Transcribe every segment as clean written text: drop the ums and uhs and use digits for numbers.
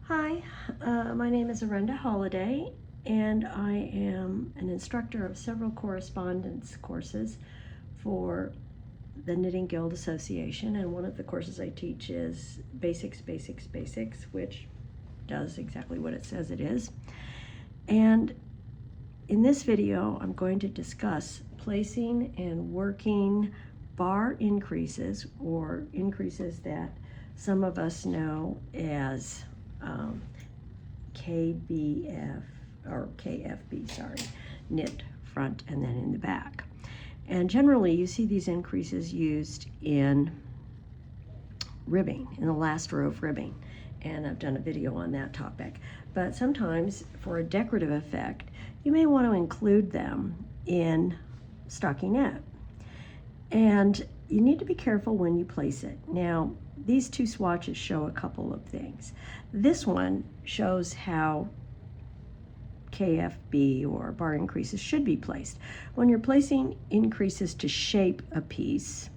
Hi, my name is Arenda Holladay, and I am an instructor of several correspondence courses for the Knitting Guild Association, and one of the courses I teach is Basics, which does exactly what it says it is. And in this video, I'm going to discuss placing and working bar increases, or increases that some of us know as KBF or KFB, knit front and then in the back. And generally you see these increases used in ribbing, in the last row of ribbing, and I've done a video on that topic. But sometimes for a decorative effect you may want to include them in stockinette, and you need to be careful when you place it. Now, these two swatches show a couple of things. This one shows how KFB or bar increases should be placed. When you're placing increases to shape a piece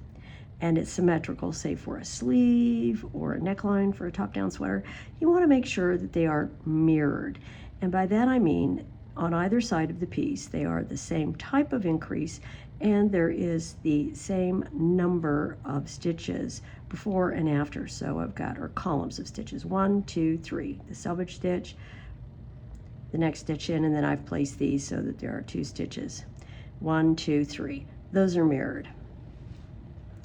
and it's symmetrical, say for a sleeve or a neckline for a top-down sweater, you want to make sure that they are mirrored. And by that I mean on either side of the piece they are the same type of increase, and there is the same number of stitches before and after. So I've got, or columns of stitches, 1, 2, 3, the selvage stitch, the next stitch in, and then I've placed these so that there are 2 stitches, 1, 2, 3. Those are mirrored.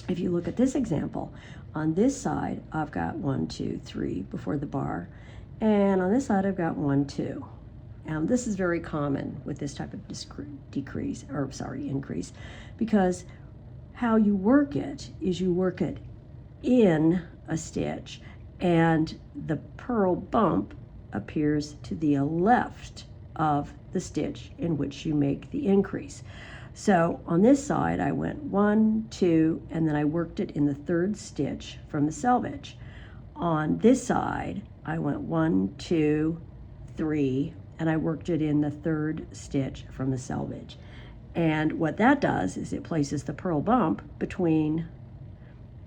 If you look at this example, on this side I've got 1, 2, 3 before the bar, and on this side I've got 1, 2. This is very common with this type of increase, because how you work it is you work it in a stitch, and the purl bump appears to the left of the stitch in which you make the increase. So on this side I went 1, 2, and then I worked it in the 3rd stitch from the selvage. On this side I went 1, 2, 3, and I worked it in the 3rd stitch from the selvage. And what that does is it places the purl bump between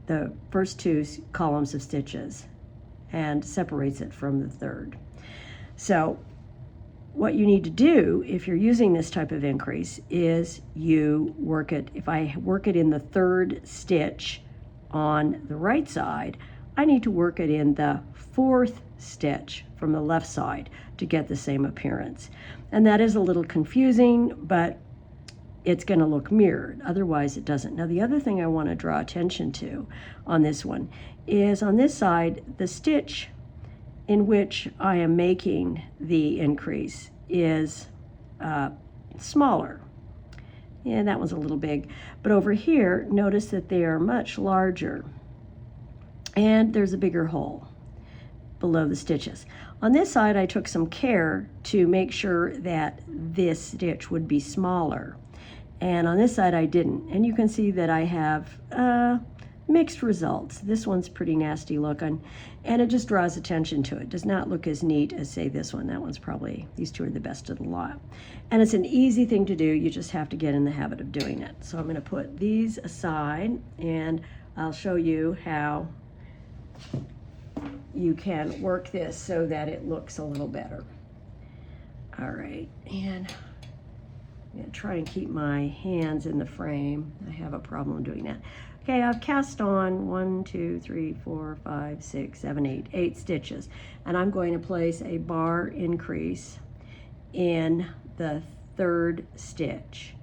the first 2 columns of stitches and separates it from the 3rd. So what you need to do if you're using this type of increase is you work it, if I work it in the 3rd stitch on the right side, I need to work it in the 4th stitch from the left side to get the same appearance. And that is a little confusing, but it's going to look mirrored, otherwise it doesn't. Now the other thing I want to draw attention to on this one is on this side, the stitch in which I am making the increase is smaller. Yeah, that one's a little big. But over here, notice that they are much larger, and there's a bigger hole below the stitches. On this side I took some care to make sure that this stitch would be smaller, and on this side I didn't, and you can see that I have mixed results. This one's pretty nasty looking, and it just draws attention to it. Does not look as neat as, say, this one. That one's probably, these 2 are the best of the lot. And it's an easy thing to do, you just have to get in the habit of doing it. So I'm going to put these aside and I'll show you how you can work this so that it looks a little better. All right, and I'm going to try and keep my hands in the frame. I have a problem doing that. Okay, I've cast on 1, 2, 3, 4, 5, 6, 7, 8 stitches, and I'm going to place a bar increase in the 3rd stitch.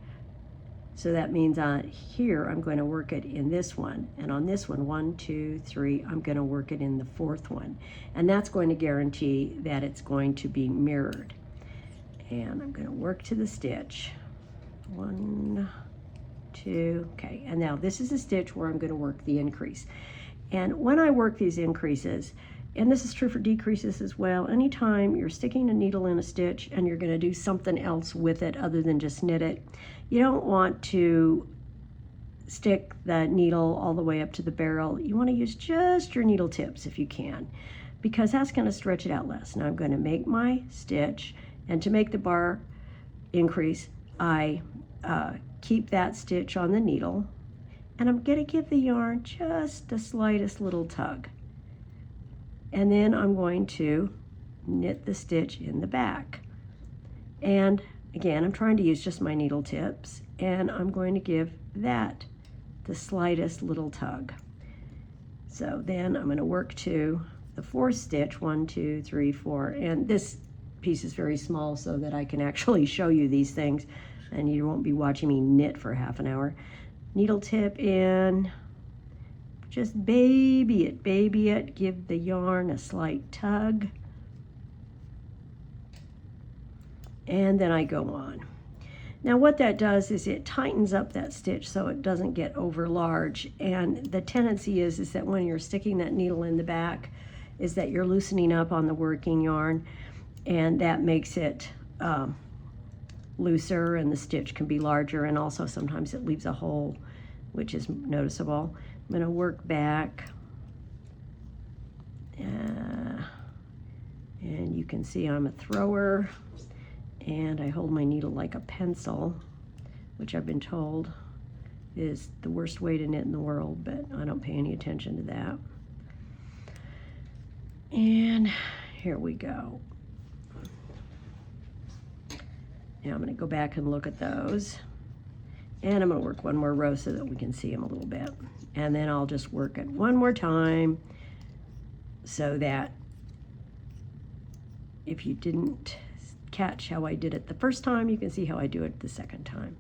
So that means on here I'm going to work it in this one, and on this one, 1, 2, 3, I'm going to work it in the 4th one, and that's going to guarantee that it's going to be mirrored. And I'm going to work to the stitch, 1, 2, okay, and now this is a stitch where I'm going to work the increase. And when I work these increases, and this is true for decreases as well, anytime you're sticking a needle in a stitch and you're going to do something else with it other than just knit it, you don't want to stick the needle all the way up to the barrel. You want to use just your needle tips if you can, because that's going to stretch it out less. Now I'm going to make my stitch, and to make the bar increase, I keep that stitch on the needle, and I'm going to give the yarn just the slightest little tug. And then I'm going to knit the stitch in the back. And again, I'm trying to use just my needle tips, and I'm going to give that the slightest little tug. So then I'm going to work to the fourth stitch, 1, 2, 3, 4, and this piece is very small so that I can actually show you these things and you won't be watching me knit for half an hour. Needle tip in, just baby it, give the yarn a slight tug, and then I go on. Now what that does is it tightens up that stitch so it doesn't get over large, and the tendency is that when you're sticking that needle in the back is that you're loosening up on the working yarn, and that makes it looser, and the stitch can be larger, and also sometimes it leaves a hole, which is noticeable. I'm going to work back, and you can see I'm a thrower, and I hold my needle like a pencil, which I've been told is the worst way to knit in the world, but I don't pay any attention to that. And here we go. Now I'm going to go back and look at those, and I'm going to work one more row so that we can see them a little bit, and then I'll just work it one more time so that if you didn't catch how I did it the first time, you can see how I do it the second time.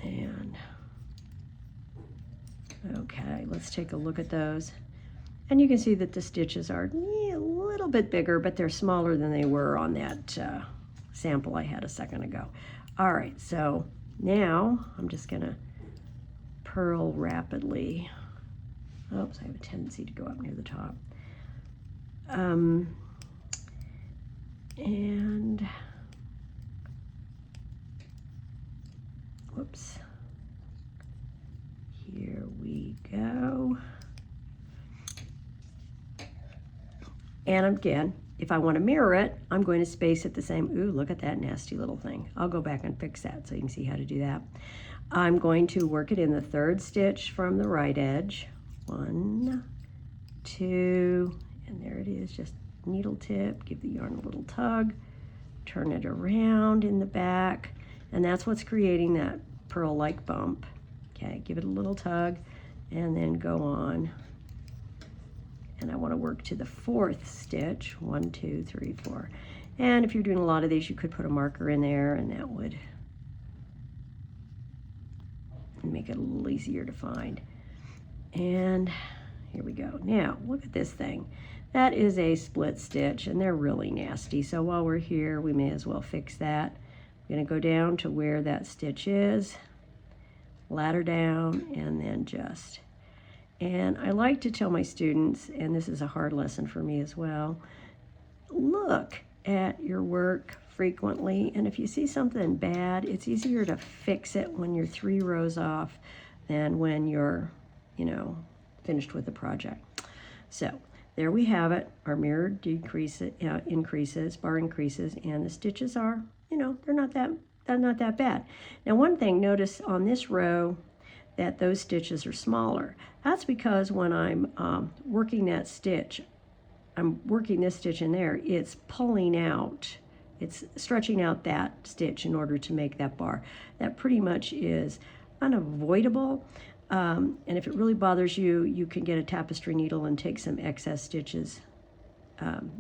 And okay, let's take a look at those. And you can see that the stitches are a little bit bigger, but they're smaller than they were on that sample I had a second ago. All right, so now I'm just gonna purl rapidly. Oops, I have a tendency to go up near the top. And whoops, here we go. And again, if I want to mirror it, I'm going to space it the same. Ooh, look at that nasty little thing. I'll go back and fix that so you can see how to do that. I'm going to work it in the third stitch from the right edge. 1, 2, and there it is, just needle tip, give the yarn a little tug, turn it around in the back, and that's what's creating that purl-like bump. Okay, give it a little tug, and then go on. And I want to work to the fourth stitch, 1, 2, 3, 4. And if you're doing a lot of these, you could put a marker in there, and that would make it a little easier to find. And here we go. Now, look at this thing. That is a split stitch, and they're really nasty. So while we're here, we may as well fix that. I'm going to go down to where that stitch is, ladder down, and then just. And I like to tell my students, and this is a hard lesson for me as well, look at your work frequently, and if you see something bad, it's easier to fix it when you're 3 rows off than when you're, finished with the project. So there we have it. Our mirror increases, bar increases, and the stitches are, they're not that bad. Now, one thing, notice on this row that those stitches are smaller. That's because when I'm working that stitch, I'm working this stitch in there, it's pulling out, it's stretching out that stitch in order to make that bar. That pretty much is unavoidable. And if it really bothers you, you can get a tapestry needle and take some excess stitches,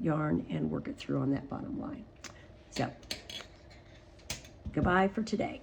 yarn, and work it through on that bottom line. So, goodbye for today.